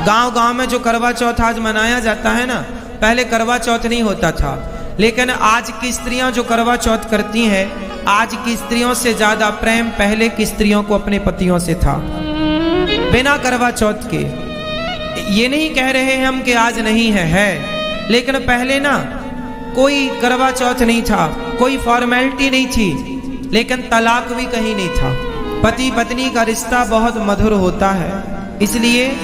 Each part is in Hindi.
गांव गांव में जो करवा चौथ आज मनाया जाता है ना, पहले करवा चौथ नहीं होता था। लेकिन आज की स्त्रियां जो करवा चौथ करती हैं, आज की स्त्रियों से ज्यादा प्रेम पहले की स्त्रियों को अपने पतियों से था, बिना करवा चौथ के। ये नहीं कह रहे हैं हम कि आज नहीं है, लेकिन पहले ना कोई करवा चौथ नहीं था, कोई फॉर्मेलिटी नहीं थी, लेकिन तलाक भी कहीं नहीं था। पति पत्नी का रिश्ता बहुत मधुर होता है, इसलिए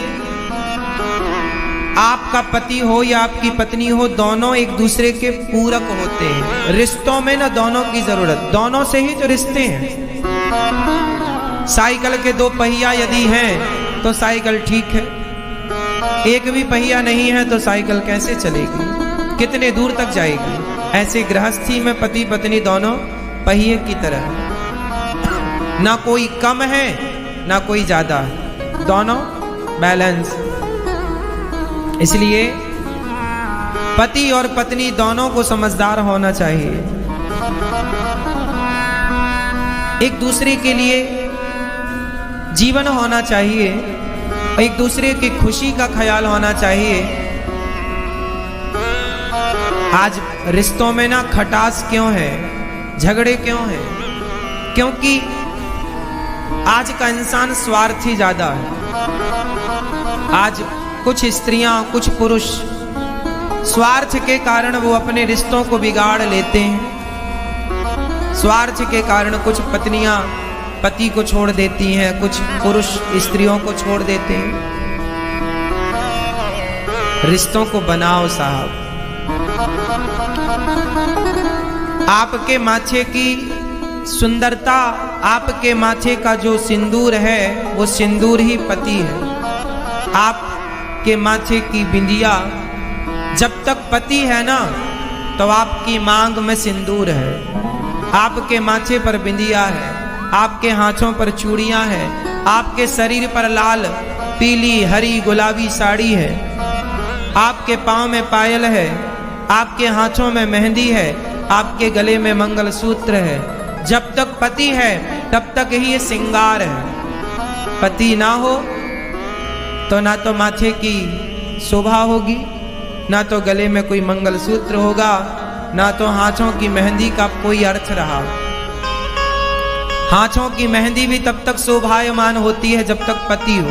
आपका पति हो या आपकी पत्नी हो, दोनों एक दूसरे के पूरक होते हैं। रिश्तों में ना दोनों की जरूरत, दोनों से ही तो रिश्ते हैं। साइकिल के दो पहिया यदि हैं तो साइकिल ठीक है, एक भी पहिया नहीं है तो साइकिल कैसे चलेगी, कितने दूर तक जाएगी। ऐसे गृहस्थी में पति पत्नी दोनों पहिए की तरह है, ना कोई कम है ना कोई ज्यादा है, दोनों बैलेंस। इसलिए पति और पत्नी दोनों को समझदार होना चाहिए, एक दूसरे के लिए जीवन होना चाहिए, एक दूसरे की खुशी का ख्याल होना चाहिए। आज रिश्तों में ना खटास क्यों है, झगड़े क्यों हैं? क्योंकि आज का इंसान स्वार्थी ज्यादा है। आज कुछ स्त्रियां, कुछ पुरुष स्वार्थ के कारण वो अपने रिश्तों को बिगाड़ लेते हैं। स्वार्थ के कारण कुछ पत्नियां पति को छोड़ देती हैं, कुछ पुरुष स्त्रियों को छोड़ देते हैं। रिश्तों को बनाओ साहब। आपके माथे की सुंदरता, आपके माथे का जो सिंदूर है वो सिंदूर ही पति है। आपके माथे की बिंदिया, जब तक पति है ना तो आपकी मांग में सिंदूर है। आपके माथे पर बिंदिया है, आपके हाथों पर चूड़ियां हैं, आपके शरीर पर लाल पीली हरी गुलाबी साड़ी है, आपके पांव में पायल है, आपके हाथों में मेहंदी है, आपके गले में मंगलसूत्र है। जब तक पति है तब तक ही ये श्रृंगार है। पति ना हो तो ना तो माथे की शोभा होगी, ना तो गले में कोई मंगलसूत्र होगा, ना तो हाथों की मेहंदी का कोई अर्थ रहा। हाथों की मेहंदी भी तब तक शोभायमान होती है जब तक पति हो।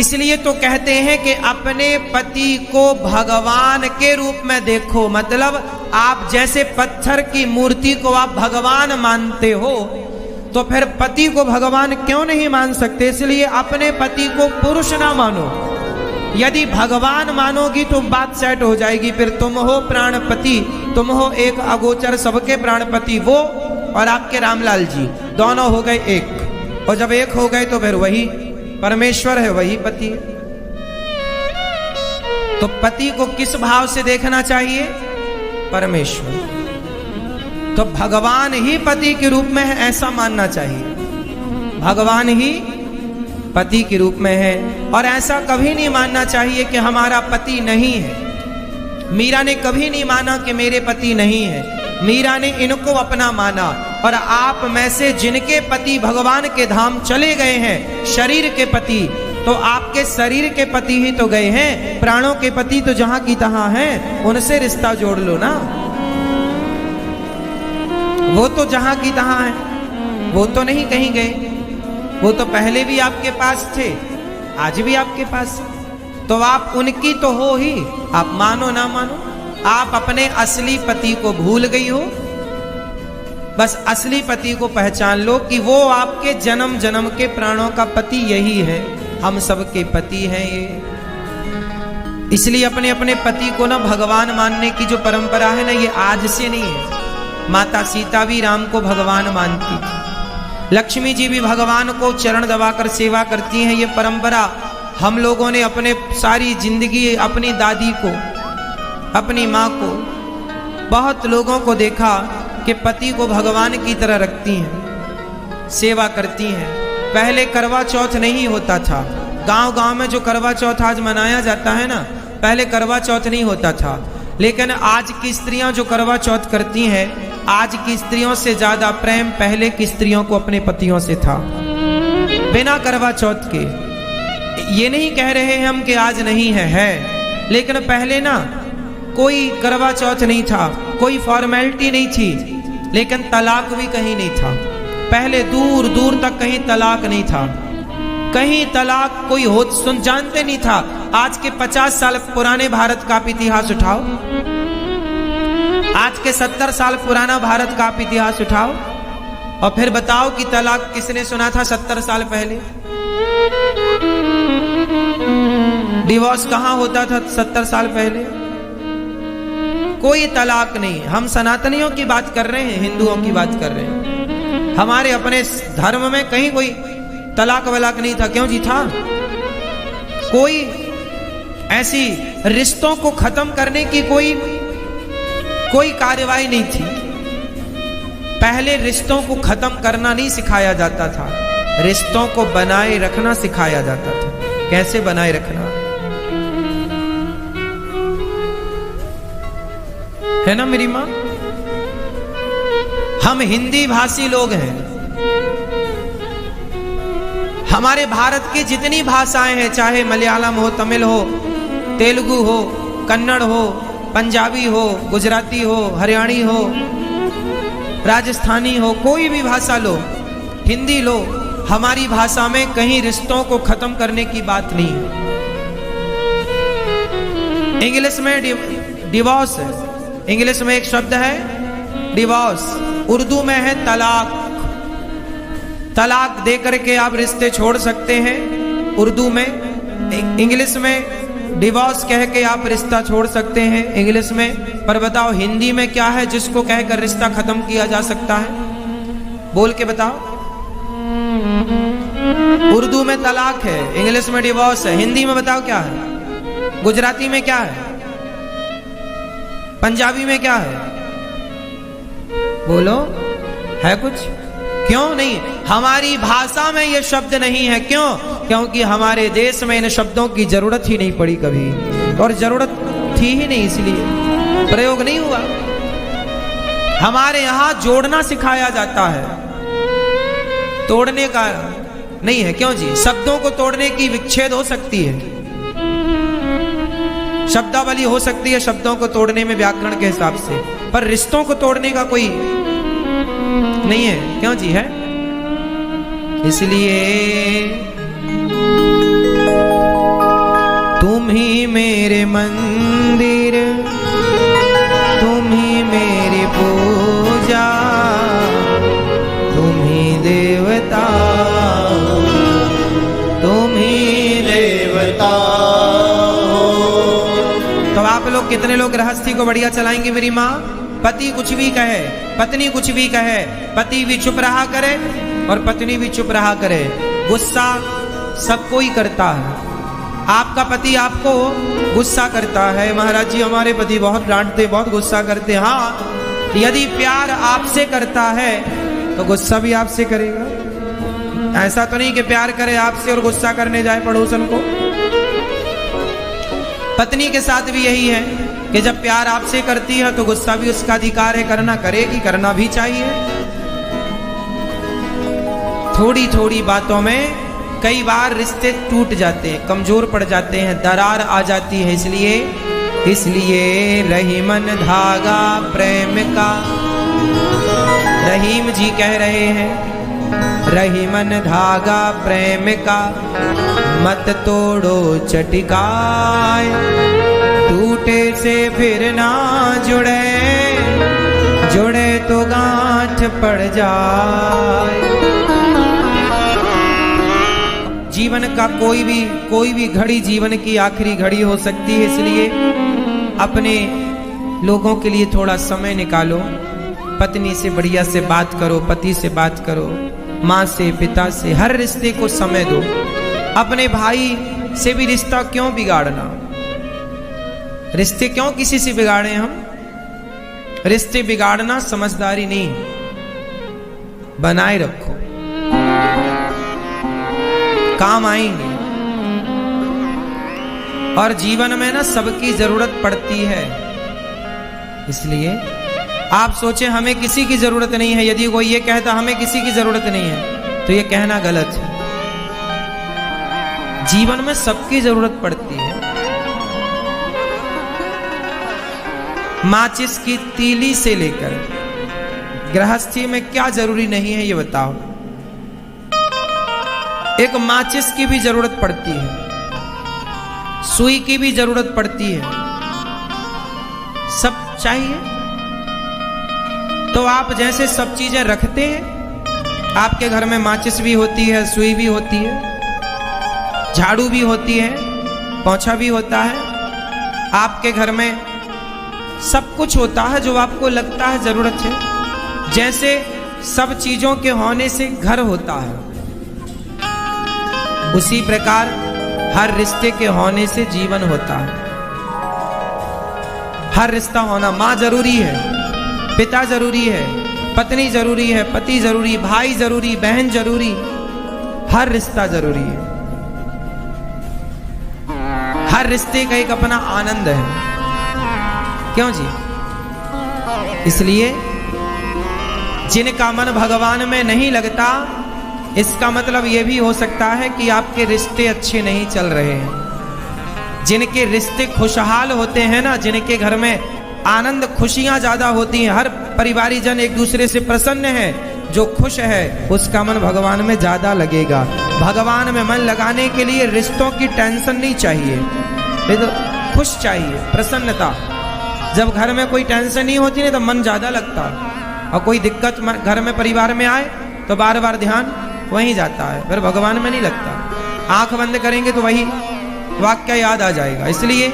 इसलिए तो कहते हैं कि अपने पति को भगवान के रूप में देखो। मतलब आप जैसे पत्थर की मूर्ति को आप भगवान मानते हो, तो फिर पति को भगवान क्यों नहीं मान सकते? इसलिए अपने पति को पुरुष ना मानो। यदि भगवान मानोगी तो बात सेट हो जाएगी। फिर तुम हो प्राणपति, तुम हो एक अगोचर सबके प्राणपति, वो और आपके रामलाल जी दोनों हो गए एक। और जब एक हो गए तो फिर वही परमेश्वर है, वही पति है। तो पति को किस भाव से देखना चाहिए? परमेश्वर। तो भगवान ही पति के रूप में है ऐसा मानना चाहिए। भगवान ही पति के रूप में है, और ऐसा कभी नहीं मानना चाहिए कि हमारा पति नहीं है। मीरा ने कभी नहीं माना कि मेरे पति नहीं है। मीरा ने इनको अपना माना। और आप में से जिनके पति भगवान के धाम चले गए हैं, शरीर के पति, तो आपके शरीर के पति ही तो गए हैं। प्राणों के पति तो जहां की तहां हैं, उनसे रिश्ता जोड़ लो ना। वो तो जहां की तहां है, वो तो नहीं कहीं गए। वो तो पहले भी आपके पास थे, आज भी आपके पास। तो आप उनकी तो हो ही, आप मानो ना मानो। आप अपने असली पति को भूल गई हो। बस असली पति को पहचान लो कि वो आपके जन्म जन्म के प्राणों का पति यही है। हम सबके पति हैं ये। इसलिए अपने अपने पति को ना भगवान मानने की जो परंपरा है ना, ये आज से नहीं है। माता सीता भी राम को भगवान मानती थी, लक्ष्मी जी भी भगवान को चरण दबाकर सेवा करती हैं। ये परंपरा हम लोगों ने अपने सारी जिंदगी, अपनी दादी को, अपनी माँ को, बहुत लोगों को देखा कि पति को भगवान की तरह रखती हैं, सेवा करती हैं। पहले करवा चौथ नहीं होता था। गांव गांव में जो करवा चौथ आज मनाया जाता है ना, पहले करवा चौथ नहीं होता था। लेकिन आज की स्त्रियां जो करवा चौथ करती हैं, आज की स्त्रियों से ज्यादा प्रेम पहले की स्त्रियों को अपने पतियों से था, बिना करवा चौथ के। ये नहीं कह रहे हैं हम कि आज नहीं है। लेकिन पहले ना कोई करवा चौथ नहीं था, कोई फॉर्मेलिटी नहीं थी, लेकिन तलाक भी कहीं नहीं था। पहले दूर दूर तक कहीं तलाक नहीं था, कहीं तलाक कोई हो सुन जानते नहीं था। आज के 50 साल पुराने भारत का आप इतिहास उठाओ, आज के 70 साल पुराना भारत का आप इतिहास उठाओ और फिर बताओ कि तलाक किसने सुना था 70 साल पहले। डिवोर्स कहां होता था 70 साल पहले? कोई तलाक नहीं। हम सनातनियों की बात कर रहे हैं, हिंदुओं की बात कर रहे हैं। हमारे अपने धर्म में कहीं कोई तलाक वलाक नहीं था। क्यों जी था? कोई ऐसी रिश्तों को खत्म करने की कोई कार्यवाही नहीं थी। पहले रिश्तों को खत्म करना नहीं सिखाया जाता था, रिश्तों को बनाए रखना सिखाया जाता था। कैसे बनाए रखना है ना मेरी मां? हम हिंदी भाषी लोग हैं। हमारे भारत की जितनी भाषाएं हैं, चाहे मलयालम हो, तमिल हो, तेलुगु हो, कन्नड़ हो, पंजाबी हो, गुजराती हो, हरियाणी हो, राजस्थानी हो, कोई भी भाषा लो, हिंदी लो, हमारी भाषा में कहीं रिश्तों को खत्म करने की बात नहीं है। इंग्लिश में डिवोर्स है, इंग्लिश में एक शब्द है डिवोर्स, उर्दू में है तलाक। तलाक दे करके आप रिश्ते छोड़ सकते हैं उर्दू में, इंग्लिश में डिवोर्स कह के आप रिश्ता छोड़ सकते हैं इंग्लिश में। पर बताओ हिंदी में क्या है जिसको कहकर रिश्ता खत्म किया जा सकता है? बोल के बताओ। उर्दू में तलाक है, इंग्लिश में डिवोर्स है, हिंदी में बताओ क्या है? गुजराती में क्या है? पंजाबी में क्या है? बोलो, है कुछ? क्यों नहीं? हमारी भाषा में ये शब्द नहीं है। क्यों? क्योंकि हमारे देश में इन शब्दों की जरूरत ही नहीं पड़ी कभी, और जरूरत थी ही नहीं, इसलिए प्रयोग नहीं हुआ। हमारे यहां जोड़ना सिखाया जाता है, तोड़ने का नहीं है। क्यों जी? शब्दों को तोड़ने की विच्छेद हो सकती है, शब्दावली हो सकती है शब्दों को तोड़ने में व्याकरण के हिसाब से, पर रिश्तों को तोड़ने का कोई नहीं है। क्यों जी? है। इसलिए तुम ही मेरे मंदिर, तुम ही मेरी पूजा, तुम ही देवता, तुम ही देवता। तो आप लोग कितने लोग गृहस्थी को बढ़िया चलाएंगे मेरी माँ? पति कुछ भी कहे, पत्नी कुछ भी कहे, पति भी चुप रहा करे और पत्नी भी चुप रहा करे। गुस्सा सब कोई करता है। आपका पति आपको गुस्सा करता है, महाराज जी हमारे पति बहुत डांटते, बहुत गुस्सा करते। हाँ, यदि प्यार आपसे करता है तो गुस्सा भी आपसे करेगा। ऐसा तो नहीं कि प्यार करे आपसे और गुस्सा करने जाए पड़ोसन को। पत्नी के साथ भी यही है कि जब प्यार आपसे करती है तो गुस्सा भी उसका अधिकार है करना, करेगी, करना भी चाहिए। थोड़ी थोड़ी बातों में कई बार रिश्ते टूट जाते हैं, कमजोर पड़ जाते हैं, दरार आ जाती है। इसलिए रहीमन धागा प्रेम का, रहीम जी कह रहे हैं, रहीमन धागा प्रेम का मत तोड़ो चटकाए, टूटे से फिर ना जुड़े, जुड़े तो गांठ पड़ जाए। जीवन का कोई भी घड़ी जीवन की आखिरी घड़ी हो सकती है। इसलिए अपने लोगों के लिए थोड़ा समय निकालो, पत्नी से बढ़िया से बात करो, पति से बात करो, माँ से, पिता से, हर रिश्ते को समय दो। अपने भाई से भी रिश्ता क्यों बिगाड़ना? रिश्ते क्यों किसी से बिगाड़े हम? रिश्ते बिगाड़ना समझदारी नहीं, बनाए रखो, काम आएंगे। और जीवन में ना सबकी जरूरत पड़ती है। इसलिए आप सोचे हमें किसी की जरूरत नहीं है, यदि कोई ये कहता हमें किसी की जरूरत नहीं है तो ये कहना गलत है। जीवन में सबकी जरूरत पड़ती है। माचिस की तीली से लेकर गृहस्थी में क्या जरूरी नहीं है ये बताओ। एक माचिस की भी जरूरत पड़ती है, सुई की भी जरूरत पड़ती है, सब चाहिए। तो आप जैसे सब चीजें रखते हैं, आपके घर में माचिस भी होती है, सुई भी होती है, झाड़ू भी होती है, पोंछा भी होता है, आपके घर में सब कुछ होता है जो आपको लगता है जरूरत है। जैसे सब चीजों के होने से घर होता है, उसी प्रकार हर रिश्ते के होने से जीवन होता है। हर रिश्ता होना, माँ जरूरी है, पिता जरूरी है, पत्नी जरूरी है, पति जरूरी, भाई जरूरी, बहन जरूरी, हर रिश्ता जरूरी है। हर रिश्ते का एक अपना आनंद है, क्यों जी? इसलिए जिनका मन भगवान में नहीं लगता, इसका मतलब यह भी हो सकता है कि आपके रिश्ते अच्छे नहीं चल रहे हैं। जिनके रिश्ते खुशहाल होते हैं ना, जिनके घर में आनंद खुशियां ज्यादा होती हैं, हर परिवारी जन एक दूसरे से प्रसन्न है, जो खुश है उसका मन भगवान में ज्यादा लगेगा। भगवान में मन लगाने के लिए रिश्तों की टेंशन नहीं चाहिए, तो खुश चाहिए, प्रसन्नता। जब घर में कोई टेंशन नहीं होती ना, तो मन ज्यादा लगता है। और कोई दिक्कत घर में परिवार में आए तो बार बार ध्यान वहीं जाता है, फिर भगवान में नहीं लगता। आंख बंद करेंगे तो वही वाक्य याद आ जाएगा। इसलिए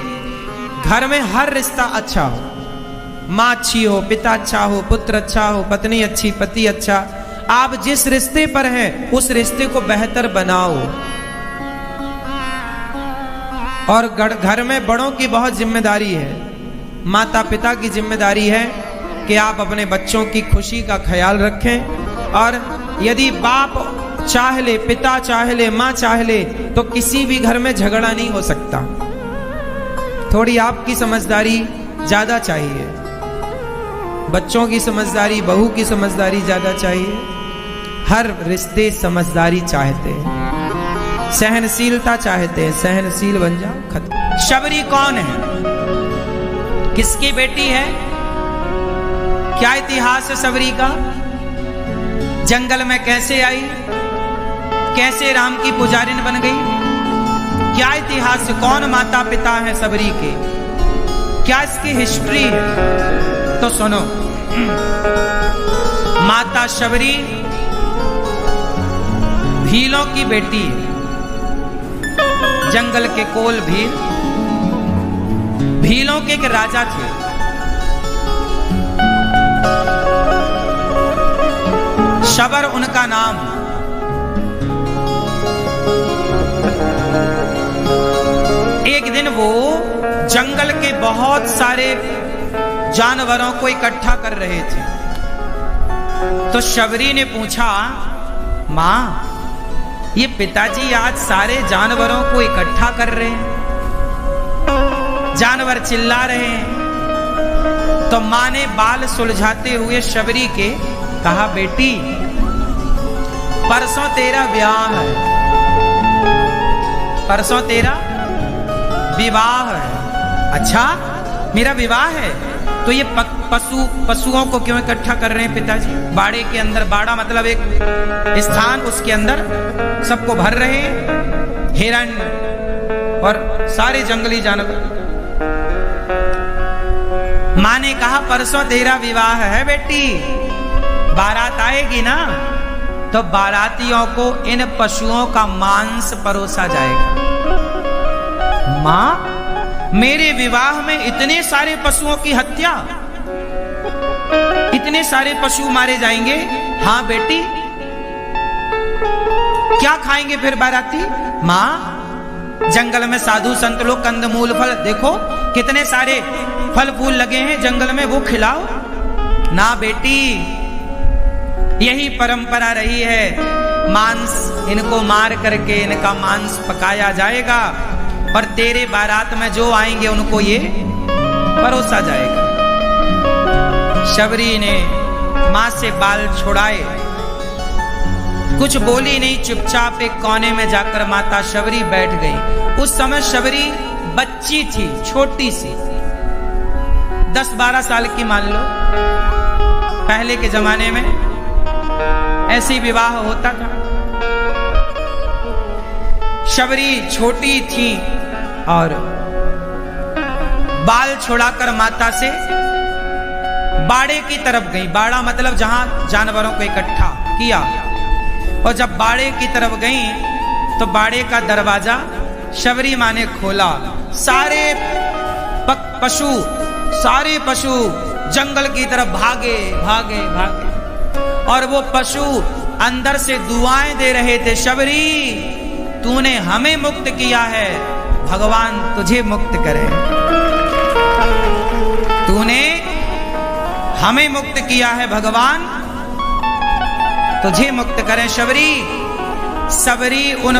घर में हर रिश्ता अच्छा हो, माँ अच्छी हो, पिता अच्छा हो, पुत्र अच्छा हो, पत्नी अच्छी, पति अच्छा। आप जिस रिश्ते पर हैं उस रिश्ते को बेहतर बनाओ। और घर में बड़ों की बहुत जिम्मेदारी है, माता पिता की जिम्मेदारी है कि आप अपने बच्चों की खुशी का ख्याल रखें। और यदि बाप चाह ले, पिता चाह ले, माँ चाह ले, तो किसी भी घर में झगड़ा नहीं हो सकता। थोड़ी आपकी समझदारी ज्यादा चाहिए, बच्चों की समझदारी, बहू की समझदारी ज्यादा चाहिए। हर रिश्ते समझदारी चाहते हैं, सहनशीलता चाहते हैं। सहनशील बन जाओ, खत्म। शबरी कौन है, किसकी बेटी है, क्या इतिहास है शबरी का? जंगल में कैसे आई, कैसे राम की पुजारिन बन गई, क्या इतिहास, कौन माता पिता है शबरी के, क्या इसकी हिस्ट्री है? तो सुनो। माता शबरी भीलों की बेटी है, जंगल के कोल भील, भीलों के एक राजा थे। शबर उनका नाम। एक दिन वो जंगल के बहुत सारे जानवरों को इकट्ठा कर रहे थे। तो शबरी ने पूछा, मां, ये पिताजी आज सारे जानवरों को इकट्ठा कर रहे हैं, जानवर चिल्ला रहे हैं। तो मां ने बाल सुलझाते हुए शबरी के कहा, बेटी परसों तेरा ब्याह है, परसों तेरा विवाह है। अच्छा, मेरा विवाह है, तो ये पशुओं को क्यों इकट्ठा कर रहे हैं पिताजी? बाड़े के अंदर, बाड़ा मतलब एक स्थान, उसके अंदर सबको भर रहे हैं, हिरण और सारे जंगली जानवर। मां ने कहा, परसों तेरा विवाह है बेटी, बारात आएगी ना, तो बारातियों को इन पशुओं का मांस परोसा जाएगा। मां, मेरे विवाह में इतने सारे पशुओं की हत्या, इतने सारे पशु मारे जाएंगे? हाँ बेटी। क्या खाएंगे फिर बाराती? मां, जंगल में साधु संत लोग कंदमूल फल, देखो कितने सारे फल फूल लगे हैं जंगल में, वो खिलाओ ना बेटी। यही परंपरा रही है, मांस इनको मार करके इनका मांस पकाया जाएगा और तेरे बारात में जो आएंगे उनको ये परोसा जाएगा। शबरी ने मां से बाल छुड़ाए कुछ बोली नहीं, चुपचाप एक कोने में जाकर माता शबरी बैठ गई। उस समय शबरी बच्ची थी, छोटी सी, 10-12 साल की मान लो। पहले के जमाने में ऐसी विवाह होता था। शबरी छोटी थी और बाल छुड़ाकर माता से बाड़े की तरफ गई। बाड़ा मतलब जहां जानवरों को इकट्ठा किया। और जब बाड़े की तरफ गई तो बाड़े का दरवाजा शबरी माँ ने खोला। सारे पशु जंगल की तरफ भागे भागे भागे और वो पशु अंदर से दुआएं दे रहे थे, शबरी तूने हमें मुक्त किया है, भगवान तुझे मुक्त करे। तूने हमें मुक्त किया है, भगवान तुझे मुक्त करें। शबरी उन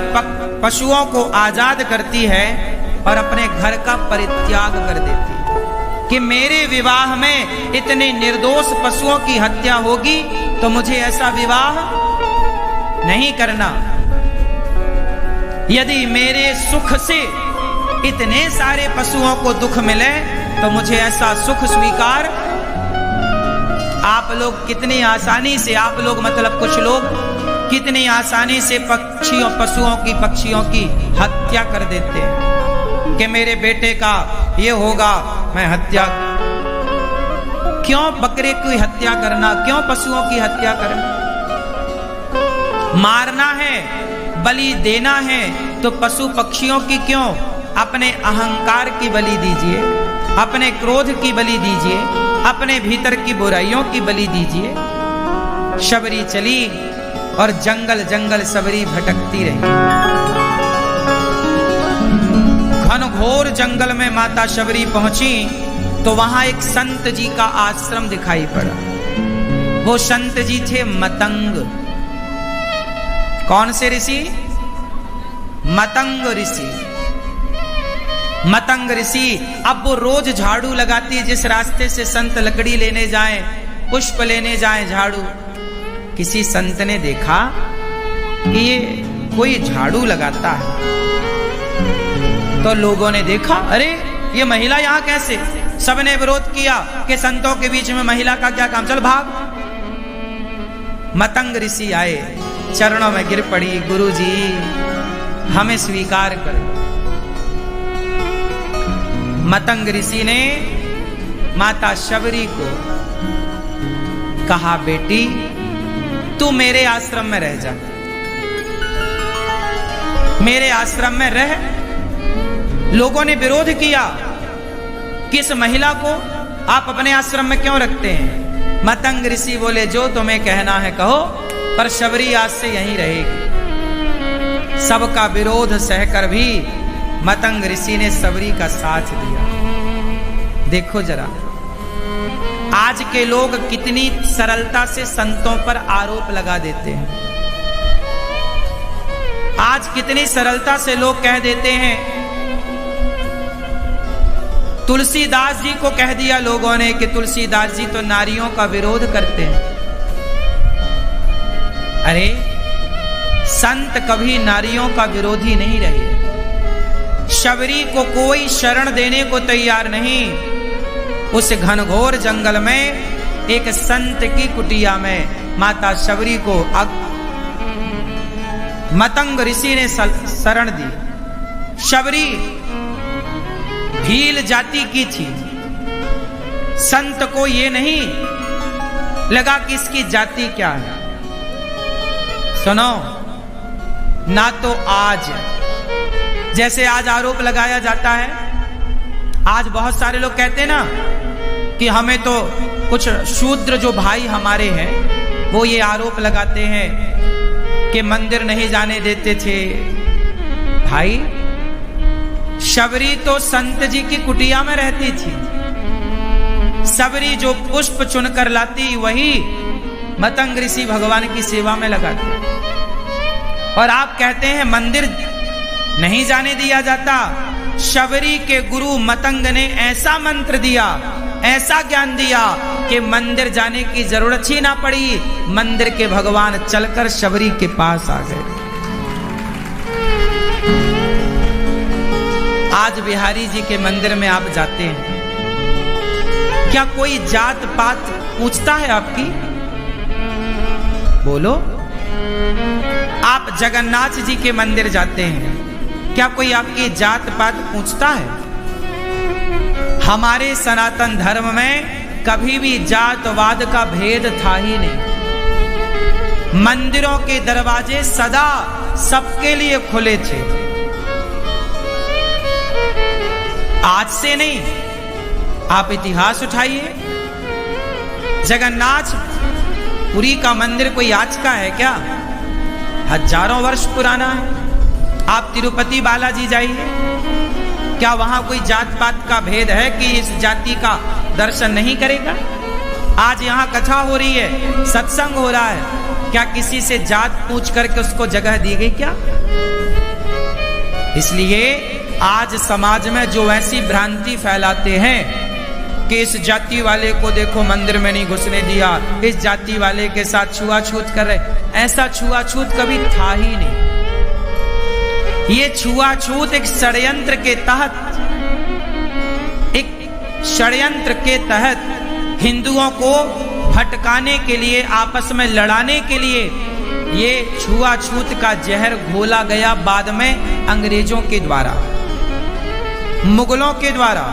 पशुओं को आजाद करती है और अपने घर का परित्याग कर देती है कि मेरे विवाह में इतने निर्दोष पशुओं की हत्या होगी तो मुझे ऐसा विवाह नहीं करना। यदि मेरे सुख से इतने सारे पशुओं को दुख मिले तो मुझे ऐसा सुख स्वीकार। आप लोग कितनी आसानी से, आप लोग मतलब कुछ लोग कितनी आसानी से पक्षियों की हत्या कर देते हैं कि मेरे बेटे का ये होगा, मैं हत्या। क्यों बकरे की हत्या करना, क्यों पशुओं की हत्या करना? मारना है, बलि देना है तो पशु पक्षियों की क्यों? अपने अहंकार की बलि दीजिए, अपने क्रोध की बलि दीजिए, अपने भीतर की बुराइयों की बलि दीजिए। शबरी चली और जंगल जंगल शबरी भटकती रही। घनघोर जंगल में माता शबरी पहुंची तो वहां एक संत जी का आश्रम दिखाई पड़ा। वो संत जी थे मतंग। कौन से ऋषि? मतंग ऋषि। मतंग ऋषि अब वो रोज झाड़ू लगाती है। जिस रास्ते से संत लकड़ी लेने जाएं, पुष्प लेने जाएं, झाड़ू, किसी संत ने देखा कि ये कोई झाड़ू लगाता है तो लोगों ने देखा, अरे ये महिला यहाँ कैसे? सबने विरोध किया कि संतों के बीच में महिला का क्या काम, चल भाग। मतंग ऋषि आए, चरणों में गिर पड़ी, गुरुजी हमें स्वीकार कर। मतंग ऋषि ने माता शबरी को कहा, बेटी तू मेरे आश्रम में रह जा, मेरे आश्रम में रह। लोगों ने विरोध किया कि इस महिला को आप अपने आश्रम में क्यों रखते हैं? मतंग ऋषि बोले, जो तुम्हें कहना है कहो, पर शबरी आज से यहीं रहेगी। सबका विरोध सहकर भी मतंग ऋषि ने शबरी का साथ दिया। देखो जरा, आज के लोग कितनी सरलता से संतों पर आरोप लगा देते हैं। आज कितनी सरलता से लोग कह देते हैं, तुलसीदास जी को कह दिया लोगों ने कि तुलसीदास जी तो नारियों का विरोध करते हैं। अरे संत कभी नारियों का विरोधी नहीं रहे। शबरी को कोई शरण देने को तैयार नहीं। उस घनघोर जंगल में एक संत की कुटिया में माता शबरी को मतंग ऋषि ने शरण दी। शबरी भील जाति की थी। संत को ये नहीं लगा कि इसकी जाति क्या है। सुनो, ना तो आज जैसे आज आरोप लगाया जाता है, आज बहुत सारे लोग कहते हैं ना कि हमें तो कुछ शूद्र जो भाई हमारे हैं वो ये आरोप लगाते हैं कि मंदिर नहीं जाने देते थे। भाई, शबरी तो संत जी की कुटिया में रहती थी। शबरी जो पुष्प चुनकर लाती वही मतंग ऋषि भगवान की सेवा में लगाते। और आप कहते हैं मंदिर नहीं जाने दिया जाता। शबरी के गुरु मतंग ने ऐसा मंत्र दिया, ऐसा ज्ञान दिया कि मंदिर जाने की जरूरत ही ना पड़ी, मंदिर के भगवान चलकर शबरी के पास आ गए। आज बिहारी जी के मंदिर में आप जाते हैं, क्या कोई जात पात पूछता है आपकी? बोलो। आप जगन्नाथ जी के मंदिर जाते हैं, क्या कोई आपकी जात पात पूछता है? हमारे सनातन धर्म में कभी भी जातवाद का भेद था ही नहीं। मंदिरों के दरवाजे सदा सबके लिए खुले थे। आज से नहीं, आप इतिहास उठाइए। जगन्नाथ पुरी का मंदिर कोई आज का है क्या? हजारों वर्ष पुराना है। आप तिरुपति बालाजी जाइए, क्या वहां कोई जात पात का भेद है कि इस जाति का दर्शन नहीं करेगा? आज यहाँ कथा हो रही है, सत्संग हो रहा है, क्या किसी से जात पूछ करके उसको जगह दी गई क्या? इसलिए आज समाज में जो ऐसी भ्रांति फैलाते हैं कि इस जाति वाले को देखो मंदिर में नहीं घुसने दिया, इस जाति वाले के साथ छुआछूत कर रहे, ऐसा छुआछूत कभी था ही नहीं। ये छुआछूत एक षड्यंत्र के तहत हिंदुओं को भटकाने के लिए, आपस में लड़ाने के लिए ये छुआछूत का जहर घोला गया बाद में अंग्रेजों के द्वारा, मुगलों के द्वारा।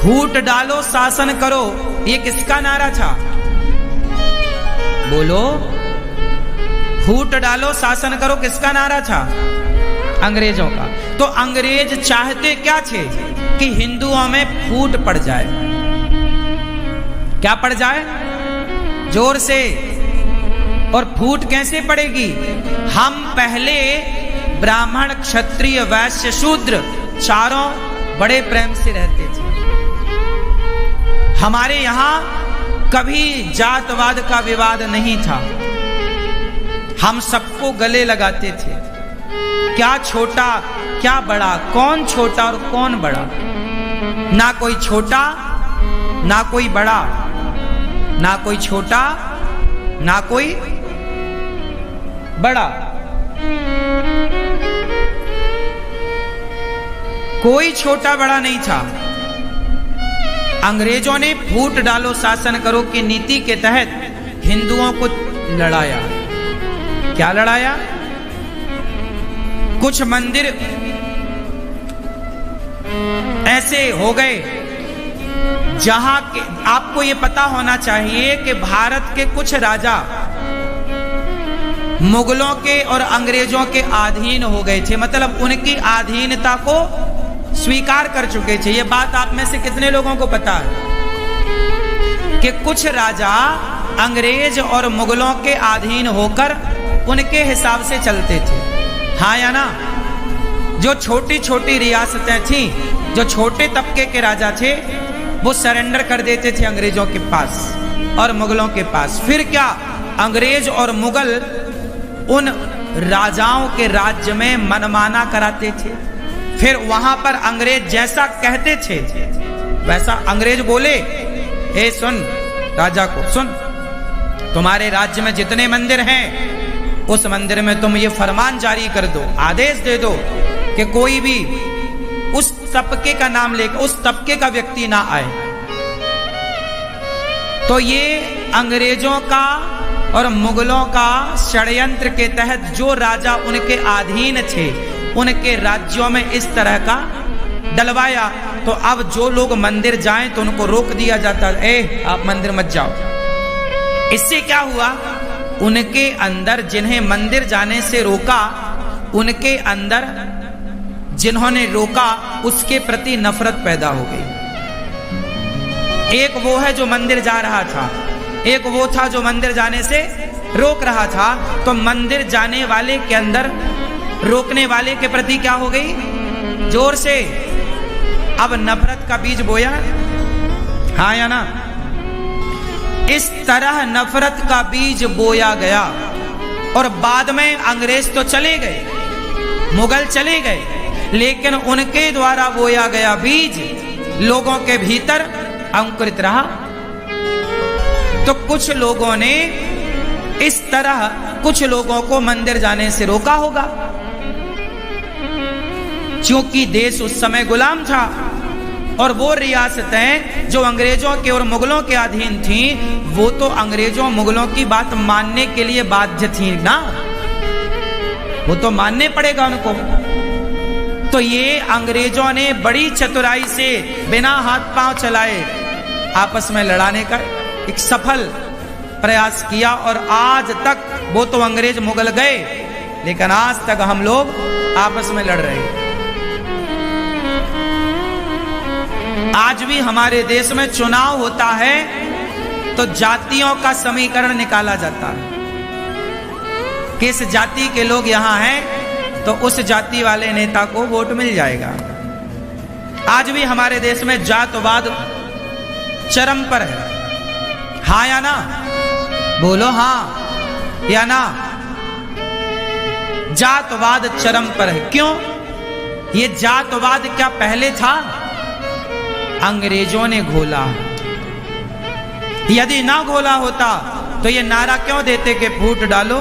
फूट डालो शासन करो, ये किसका नारा था? बोलो। फूट डालो शासन करो किसका नारा था? अंग्रेजों का। तो अंग्रेज चाहते क्या थे? कि हिंदुओं में फूट पड़ जाए। क्या पड़ जाए? जोर से। और फूट कैसे पड़ेगी? हम पहले ब्राह्मण क्षत्रिय वैश्य शूद्र चारों बड़े प्रेम से रहते थे। हमारे यहां कभी जातवाद का विवाद नहीं था। हम सबको गले लगाते थे। क्या छोटा क्या बड़ा, कौन छोटा और कौन बड़ा? ना कोई छोटा ना कोई बड़ा, ना कोई छोटा ना कोई बड़ा, कोई छोटा बड़ा नहीं था। अंग्रेजों ने फूट डालो शासन करो की नीति के तहत हिंदुओं को लड़ाया। क्या लड़ाया? कुछ मंदिर ऐसे हो गए जहां के, आपको यह पता होना चाहिए कि भारत के कुछ राजा मुगलों के और अंग्रेजों के अधीन हो गए थे, मतलब उनकी अधीनता को स्वीकार कर चुके थे। ये बात आप में से कितने लोगों को पता है कि कुछ राजा अंग्रेज और मुगलों के अधीन होकर उनके हिसाब से चलते थे? हाँ या ना? जो छोटी छोटी रियासतें थीं, जो छोटे तबके के राजा थे, वो सरेंडर कर देते थे अंग्रेजों के पास और मुगलों के पास। फिर क्या? अंग्रेज और मुगल उन राजाओं के राज्य में मनमाना कराते थे। फिर वहां पर अंग्रेज जैसा कहते थे वैसा अंग्रेज बोले, ए सुन राजा को, सुन तुम्हारे राज्य में जितने मंदिर हैं उस मंदिर में तुम ये फरमान जारी कर दो, आदेश दे दो कि कोई भी उस तबके का नाम लेकर उस तबके का व्यक्ति ना आए। तो ये अंग्रेजों का और मुगलों का षड्यंत्र के तहत जो राजा उनके अधीन थे उनके राज्यों में इस तरह का डलवाया। तो अब जो लोग मंदिर जाएं तो उनको रोक दिया जाता, ए आप मंदिर मत जाओ। इससे क्या हुआ? उनके अंदर जिन्हें मंदिर जाने से रोका, उनके अंदर जिन्होंने रोका उसके प्रति नफरत पैदा हो गई। एक वो है जो मंदिर जा रहा था, एक वो था जो मंदिर जाने से रोक रहा था। तो मंदिर जाने वाले के अंदर रोकने वाले के प्रति क्या हो गई? जोर से अब नफरत का बीज बोया। हाँ या ना? इस तरह नफरत का बीज बोया गया और बाद में अंग्रेज तो चले गए, मुगल चले गए, लेकिन उनके द्वारा बोया गया बीज लोगों के भीतर अंकुरित रहा। तो कुछ लोगों ने इस तरह कुछ लोगों को मंदिर जाने से रोका होगा, क्योंकि देश उस समय गुलाम था और वो रियासतें जो अंग्रेजों के और मुगलों के अधीन थीं, वो तो अंग्रेजों मुगलों की बात मानने के लिए बाध्य थी ना, वो तो मानने पड़ेगा उनको। तो ये अंग्रेजों ने बड़ी चतुराई से बिना हाथ पांव चलाए आपस में लड़ाने का एक सफल प्रयास किया, और आज तक वो तो अंग्रेज मुगल गए, लेकिन आज तक हम लोग आपस में लड़ रहे हैं। आज भी हमारे देश में चुनाव होता है तो जातियों का समीकरण निकाला जाता है, किस जाति के लोग यहां हैं तो उस जाति वाले नेता को वोट मिल जाएगा। आज भी हमारे देश में जातवाद चरम पर है, हाँ या ना? बोलो हाँ या ना? जातवाद चरम पर है। क्यों? ये जातवाद क्या पहले था? अंग्रेजों ने घोला। यदि ना घोला होता तो ये नारा क्यों देते कि फूट डालो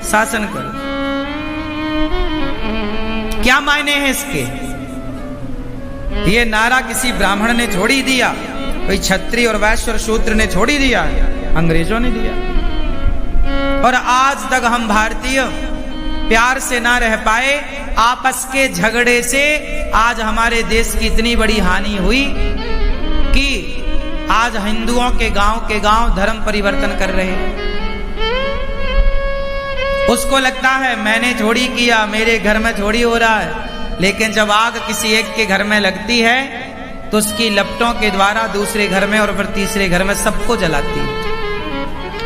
शासन करो? क्या मायने हैं इसके? ये नारा किसी ब्राह्मण ने छोड़ी दिया, कोई क्षत्रिय और वैश्य और शूद्र ने छोड़ी दिया, अंग्रेजों ने दिया। और आज तक हम भारतीय प्यार से ना रह पाए, आपस के झगड़े से आज हमारे देश की इतनी बड़ी हानि हुई कि आज हिंदुओं के गांव धर्म परिवर्तन कर रहे हैं। उसको लगता है मैंने थोड़ी किया, मेरे घर में थोड़ी हो रहा है, लेकिन जब आग किसी एक के घर में लगती है तो उसकी लपटों के द्वारा दूसरे घर में और फिर तीसरे घर में सबको जलाती है।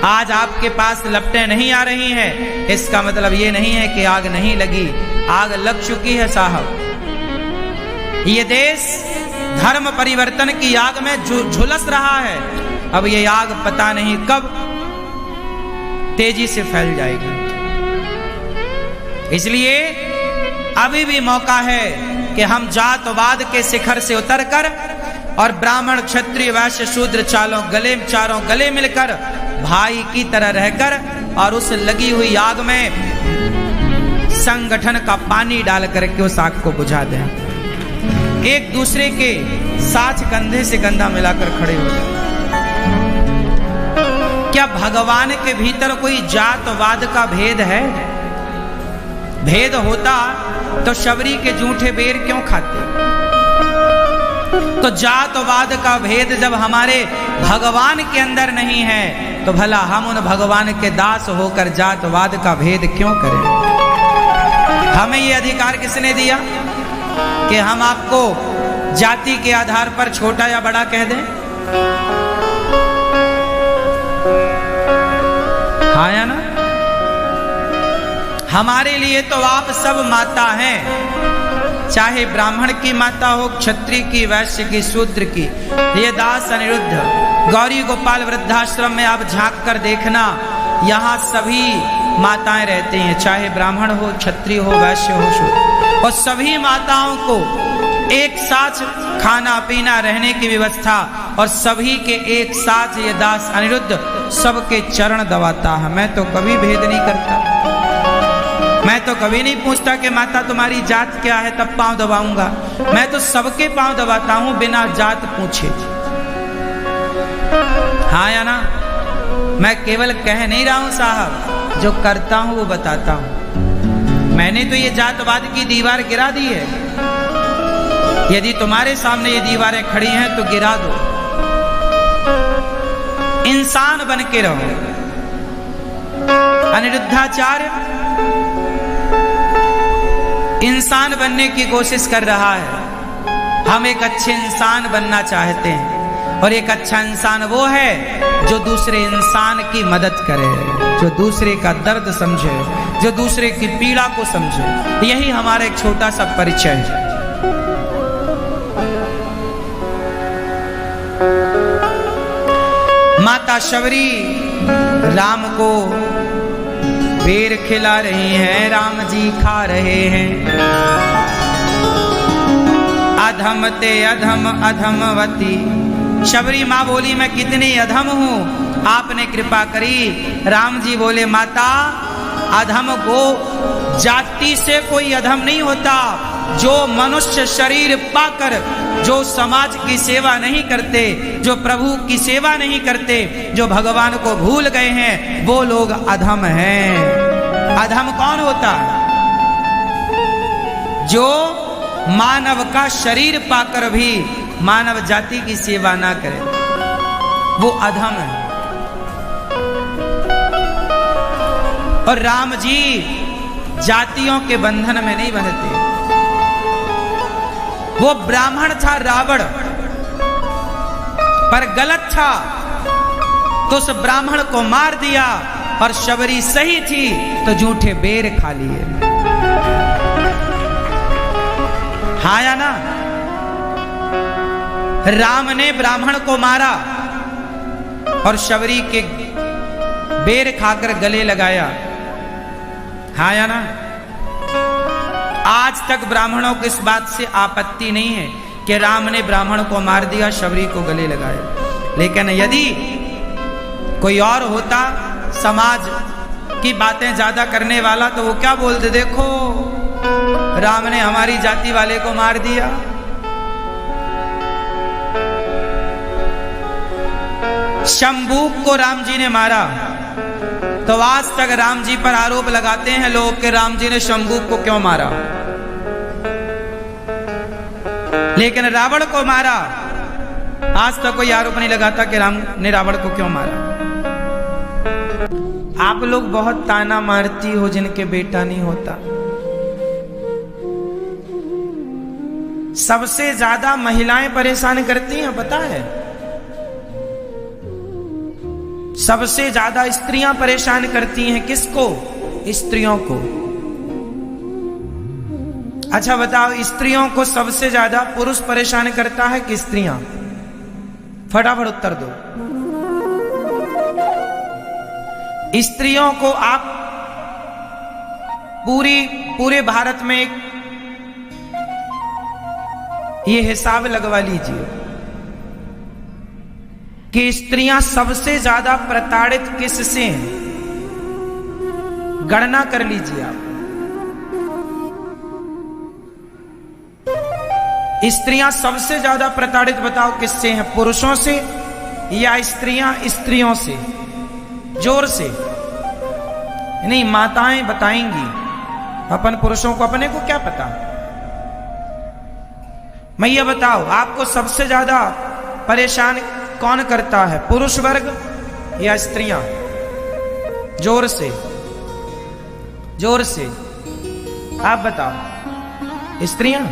आज आपके पास लपटें नहीं आ रही हैं, इसका मतलब ये नहीं है कि आग नहीं लगी, आग लग चुकी है साहब। ये देश धर्म परिवर्तन की आग में झुलस रहा है। अब ये आग पता नहीं कब तेजी से फैल जाएगी। इसलिए अभी भी मौका है कि हम जातवाद के शिखर से उतरकर और ब्राह्मण क्षत्रिय वैश्य शूद्र चारों गले मिलकर भाई की तरह रहकर और उस लगी हुई आग में संगठन का पानी डाल करके उस आग को बुझा दें। एक दूसरे के साथ कंधे से कंधा मिलाकर खड़े हो जाए। क्या भगवान के भीतर कोई जातवाद का भेद है? भेद होता तो शबरी के जूठे बेर क्यों खाते? तो जातवाद का भेद जब हमारे भगवान के अंदर नहीं है तो भला हम उन भगवान के दास होकर जातवाद का भेद क्यों करें? हमें ये अधिकार किसने दिया कि हम आपको जाति के आधार पर छोटा या बड़ा कह दें? हाँ या ना? हमारे लिए तो आप सब माता हैं, चाहे ब्राह्मण की माता हो, क्षत्रिय की, वैश्य की, शूद्र की। ये दास अनिरुद्ध गौरी गोपाल वृद्धाश्रम में आप झांक कर देखना, यहाँ सभी माताएं रहती हैं, चाहे ब्राह्मण हो, क्षत्रिय हो, वैश्य हो, शूद्र। और सभी माताओं को एक साथ खाना पीना रहने की व्यवस्था और सभी के एक साथ ये दास अनिरुद्ध सबके चरण दबाता है। मैं तो कभी भेद नहीं करता, मैं तो कभी नहीं पूछता कि माता तुम्हारी जात क्या है तब पांव दबाऊंगा। मैं तो सबके पांव दबाता हूं बिना जात पूछे। हाँ या ना? मैं केवल कह नहीं रहा हूं साहब, जो करता हूं वो बताता हूं। मैंने तो ये जातवाद की दीवार गिरा दी है। यदि तुम्हारे सामने ये दीवारें खड़ी हैं तो गिरा दो, इंसान बन के रहो। अनिरुद्धाचार्य इंसान बनने की कोशिश कर रहा है। हम एक अच्छे इंसान बनना चाहते हैं, और एक अच्छा इंसान वो है जो दूसरे इंसान की मदद करे, जो दूसरे का दर्द समझे, जो दूसरे की पीड़ा को समझे। यही हमारा एक छोटा सा परिचय है। माता शबरी राम को बेर खिला रही हैं, राम जी खा रहे हैं। अधम ते अधम अधमवती शबरी माँ बोली मैं कितनी अधम हूं, आपने कृपा करी। राम जी बोले माता, अधम गो जाति से कोई अधम नहीं होता। जो मनुष्य शरीर पाकर जो समाज की सेवा नहीं करते, जो प्रभु की सेवा नहीं करते, जो भगवान को भूल गए हैं, वो लोग अधम हैं। अधम कौन होता है? जो मानव का शरीर पाकर भी मानव जाति की सेवा ना करे, वो अधम है। और राम जी जातियों के बंधन में नहीं बंधते। वो ब्राह्मण था रावण, पर गलत था तो उस ब्राह्मण को मार दिया, और शबरी सही थी तो झूठे बेर खा लिए। हाँ या ना? राम ने ब्राह्मण को मारा और शबरी के बेर खाकर गले लगाया। हाँ या ना? आज तक ब्राह्मणों को इस बात से आपत्ति नहीं है कि राम ने ब्राह्मण को मार दिया, शबरी को गले लगाया। लेकिन यदि कोई और होता समाज की बातें ज्यादा करने वाला, तो वो क्या बोलते, देखो राम ने हमारी जाति वाले को मार दिया। शंभूक को राम जी ने मारा, तो आज तक राम जी पर आरोप लगाते हैं लोग कि राम जी ने शंभूक को क्यों मारा। लेकिन रावण को मारा, आज तक कोई आरोप नहीं लगाता कि राम ने रावण को क्यों मारा। आप लोग बहुत ताना मारती हो जिनके बेटा नहीं होता। सबसे ज्यादा महिलाएं परेशान करती हैं, पता है? सबसे ज्यादा स्त्रियां परेशान करती हैं। किसको? स्त्रियों को। अच्छा बताओ, स्त्रियों को सबसे ज्यादा पुरुष परेशान करता है कि स्त्रियां? फटाफट उत्तर दो। स्त्रियों को आप पूरे भारत में ये हिसाब लगवा लीजिए कि स्त्रियां सबसे ज्यादा प्रताड़ित किससे हैं। गणना कर लीजिए आप। स्त्रियां सबसे ज्यादा प्रताड़ित बताओ किससे हैं? पुरुषों से या स्त्रियां स्त्रियों से? जोर से। नहीं, माताएं बताएंगी। अपन पुरुषों को अपने को क्या पता। मैं ये बताओ, आपको सबसे ज्यादा परेशान कौन करता है? पुरुष वर्ग या स्त्रियां? जोर से, जोर से आप बताओ। स्त्रियां?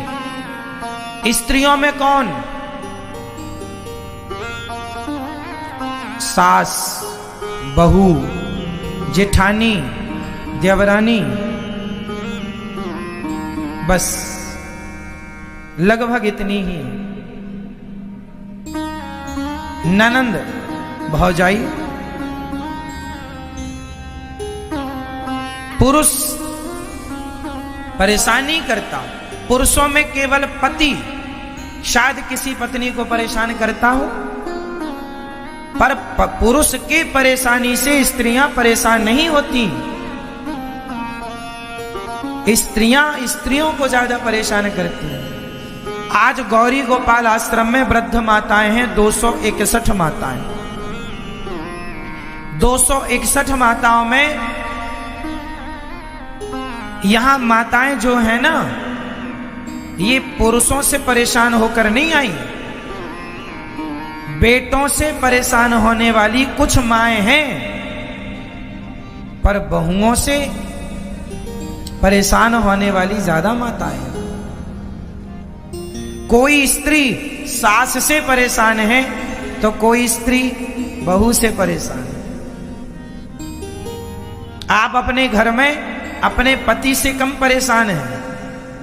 स्त्रियों में कौन? सास, बहू, जेठानी, देवरानी, बस लगभग इतनी ही। ननंद, भौजाई। पुरुष परेशान नहीं करता। पुरुषों में केवल पति शायद किसी पत्नी को परेशान करता हो, पर पुरुष की परेशानी से स्त्रियां परेशान नहीं होती। स्त्रियां स्त्रियों को ज्यादा परेशान करती हैं। आज गौरी गोपाल आश्रम में वृद्ध माताएं हैं 261 माताएं। 261 माताओं में यहां माताएं जो है ना, ये पुरुषों से परेशान होकर नहीं आई। बेटों से परेशान होने वाली कुछ माएं हैं, पर बहुओं से परेशान होने वाली ज्यादा माताएं हैं। कोई स्त्री सास से परेशान है तो कोई स्त्री बहू से परेशान है। आप अपने घर में अपने पति से कम परेशान हैं,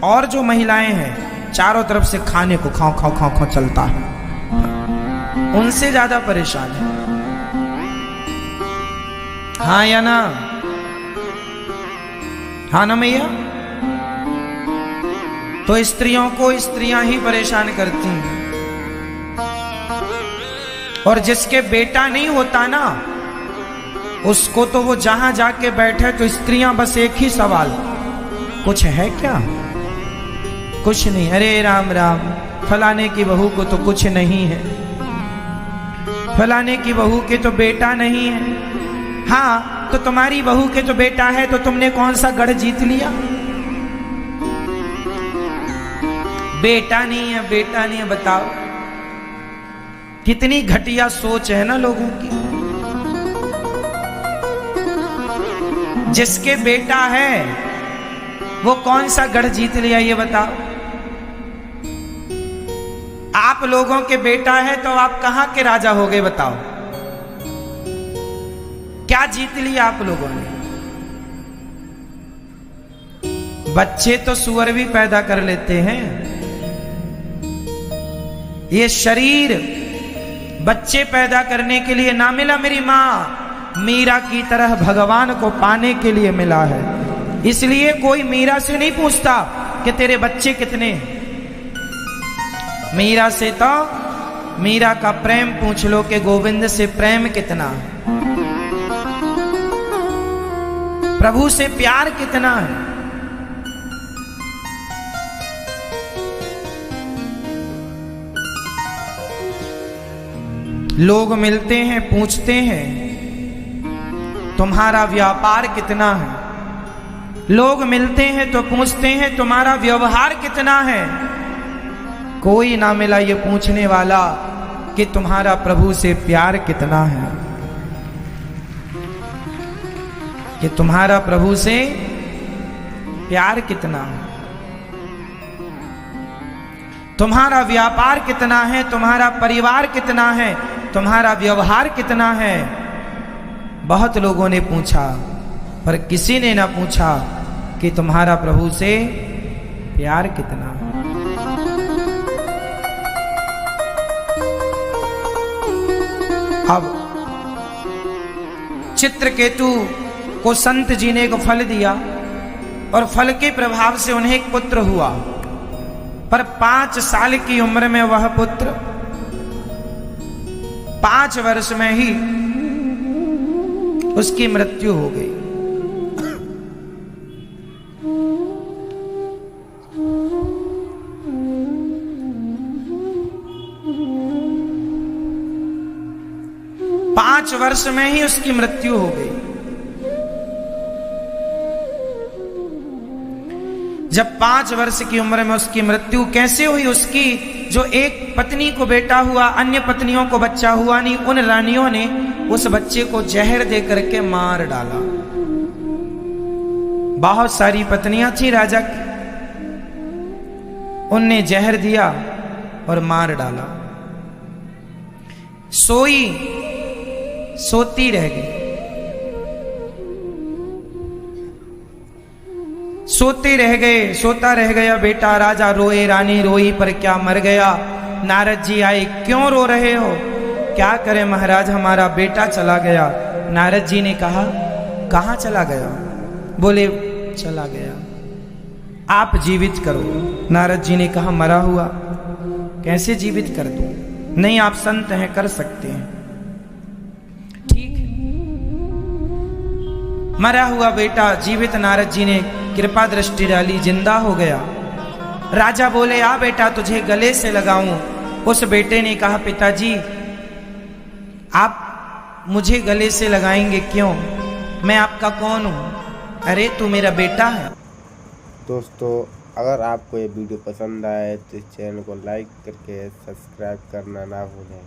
और जो महिलाएं हैं चारों तरफ से खाने को खाओ खाओ खाओ खाओ चलता है, उनसे ज्यादा परेशान है। हाँ या ना? हाँ ना मैया? तो स्त्रियों को स्त्रियां ही परेशान करती हैं। और जिसके बेटा नहीं होता ना, उसको तो वो जहां जाके बैठे तो स्त्रियां बस एक ही सवाल, कुछ है क्या? कुछ नहीं। अरे राम राम, फलाने की बहू को तो कुछ नहीं है, फलाने की बहू के तो बेटा नहीं है। हाँ, तो तुम्हारी बहू के तो बेटा है, तो तुमने कौन सा गढ़ जीत लिया? बेटा नहीं है, बेटा नहीं है, बताओ कितनी घटिया सोच है ना लोगों की। जिसके बेटा है वो कौन सा गढ़ जीत लिया, ये बताओ। आप लोगों के बेटा है तो आप कहां के राजा हो गए, बताओ। क्या जीत लिया आप लोगों ने? बच्चे तो सुअर भी पैदा कर लेते हैं। ये शरीर बच्चे पैदा करने के लिए ना मिला, मेरी मां मीरा की तरह भगवान को पाने के लिए मिला है। इसलिए कोई मीरा से नहीं पूछता कि तेरे बच्चे कितने। मीरा से तो मीरा का प्रेम पूछ लो कि गोविंद से प्रेम कितना है, प्रभु से प्यार कितना है। लोग मिलते हैं, पूछते हैं तुम्हारा व्यापार कितना है। लोग मिलते हैं तो पूछते हैं तुम्हारा व्यवहार कितना है। कोई ना मिला ये पूछने वाला कि तुम्हारा प्रभु से प्यार कितना है, कि तुम्हारा प्रभु से प्यार कितना है, तुम्हारा व्यापार कितना है, तुम्हारा परिवार कितना है, तुम्हारा व्यवहार कितना है। बहुत लोगों ने पूछा, पर किसी ने ना पूछा कि तुम्हारा प्रभु से प्यार कितना है। अब चित्रकेतु को संत जी ने एक फल दिया और फल के प्रभाव से उन्हें एक पुत्र हुआ, पर 5 साल की उम्र में वह पुत्र 5 वर्ष में ही उसकी मृत्यु हो गई। पांच वर्ष में ही उसकी मृत्यु हो गई। जब 5 वर्ष की उम्र में उसकी मृत्यु कैसे हुई? उसकी जो एक पत्नी को बेटा हुआ, अन्य पत्नियों को बच्चा हुआ नहीं, उन रानियों ने उस बच्चे को जहर दे करके मार डाला। बहुत सारी पत्नियां थी राजा की, उनने जहर दिया और मार डाला। सोती रह गई, सोते रह गए, सोता रह गया बेटा। राजा रोए, रानी रोई, पर क्या मर गया। नारद जी आए, क्यों रो रहे हो? क्या करें महाराज, हमारा बेटा चला गया। नारद जी ने कहा, कहाँ चला गया? बोले, चला गया, आप जीवित करो। नारद जी ने कहा, मरा हुआ कैसे जीवित कर दूं? नहीं, आप संत हैं, कर सकते हैं। ठीक है, मरा हुआ बेटा जीवित नारद जी ने कृपा दृष्टि डाली, जिंदा हो गया। राजा बोले, आ बेटा तुझे गले से लगाऊं। उस बेटे ने कहा, पिताजी आप मुझे गले से लगाएंगे क्यों? मैं आपका कौन हूं? अरे तू मेरा बेटा है। दोस्तों, अगर आपको ये वीडियो पसंद आए तो इस चैनल को लाइक करके सब्सक्राइब करना ना भूलें।